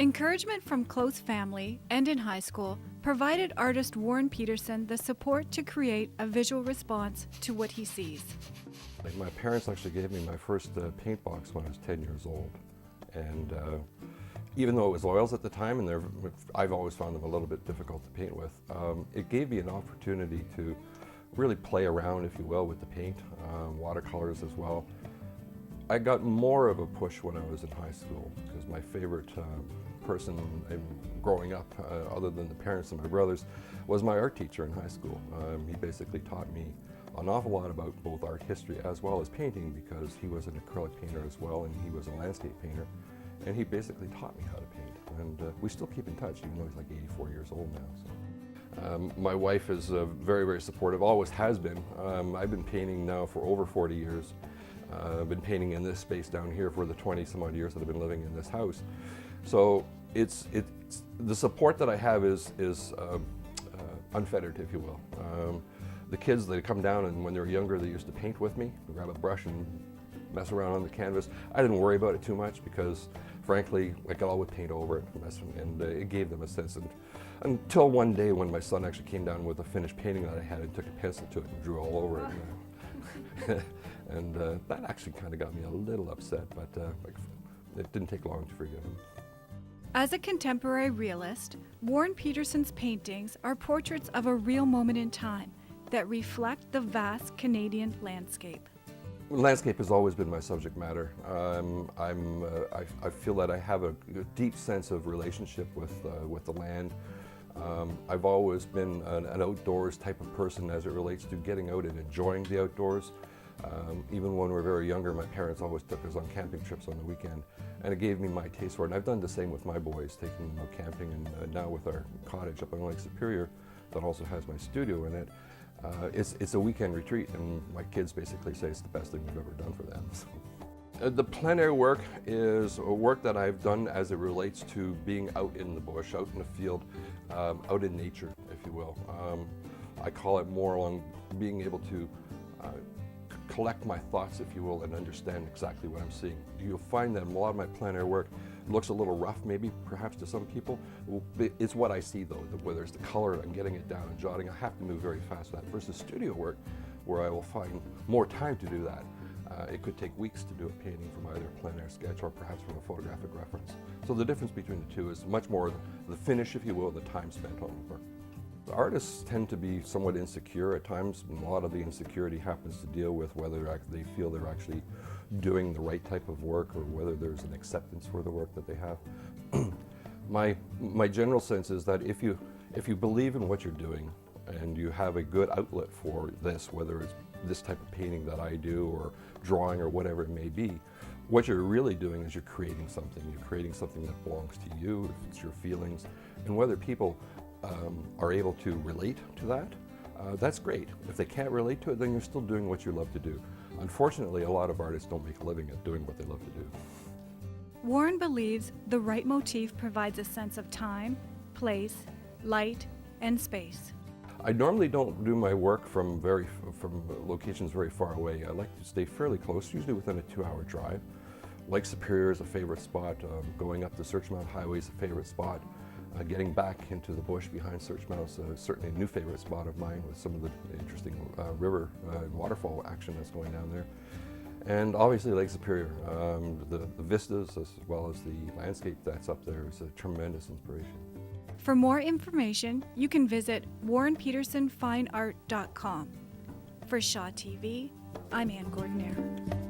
Encouragement from close family and in high school provided artist Warren Peterson the support to create a visual response to what he sees. My parents actually gave me my first paint box when I was 10 years old. And even though it was oils at the time, and I've always found them a little bit difficult to paint with, it gave me an opportunity to really play around, if you will, with the paint, watercolors as well. I got more of a push when I was in high school because my favorite person growing up, other than the parents and my brothers, was my art teacher in high school. He basically taught me an awful lot about both art history as well as painting, because he was an acrylic painter as well, and he was a landscape painter. And he basically taught me how to paint. And we still keep in touch, even though he's like 84 years old now. So. My wife is very, very supportive, always has been. I've been painting now for over 40 years. I've been painting in this space down here for the 20 some odd years that I've been living in this house. So it's the support that I have is unfettered, if you will. The kids, they come down, and when they were younger, they used to paint with me, grab a brush and mess around on the canvas. I didn't worry about it too much because, frankly, I could always paint over it, and it gave them a sense. Until one day when my son actually came down with a finished painting that I had and took a pencil to it and drew all over it. And that actually kind of got me a little upset, but it didn't take long to forgive him. As a contemporary realist, Warren Peterson's paintings are portraits of a real moment in time that reflect the vast Canadian landscape. Landscape has always been my subject matter. I feel that I have a deep sense of relationship with the land. I've always been an outdoors type of person as it relates to getting out and enjoying the outdoors. Even when we were very younger, my parents always took us on camping trips on the weekend, and it gave me my taste for it. And I've done the same with my boys, taking them out camping, and now with our cottage up on Lake Superior that also has my studio in it. It's a weekend retreat, and my kids basically say it's the best thing we've ever done for them. So. The plein air work is a work that I've done as it relates to being out in the bush, out in the field, out in nature, if you will. I call it more along being able to collect my thoughts, if you will, and understand exactly what I'm seeing. You'll find that a lot of my plein air work looks a little rough, maybe, perhaps to some people. It's what I see, though, whether it's the color, I'm getting it down and jotting. I have to move very fast with that. Versus studio work, where I will find more time to do that. It could take weeks to do a painting from either a plein air sketch or perhaps from a photographic reference. So the difference between the two is much more the finish, if you will, the time spent on the work. Artists tend to be somewhat insecure at times, and a lot of the insecurity happens to deal with whether they feel they're actually doing the right type of work or whether there's an acceptance for the work that they have. My general sense is that if you believe in what you're doing and you have a good outlet for this, whether it's this type of painting that I do or drawing or whatever it may be, what you're really doing is you're creating something. You're creating something that belongs to you, if it's your feelings, and whether people are able to relate to that, that's great. If they can't relate to it, then you're still doing what you love to do. Unfortunately, a lot of artists don't make a living at doing what they love to do. Warren believes the right motif provides a sense of time, place, light, and space. I normally don't do my work from locations very far away. I like to stay fairly close, usually within a 2-hour drive. Lake Superior is a favorite spot. Going up the Searchmount Highway is a favorite spot. Getting back into the bush behind Searchmount is certainly a new favorite spot of mine, with some of the interesting river and waterfall action that's going down there. And obviously Lake Superior. The vistas as well as the landscape that's up there is a tremendous inspiration. For more information, you can visit warrenpetersonfineart.com. For Shaw TV, I'm Ann Gordon-Air.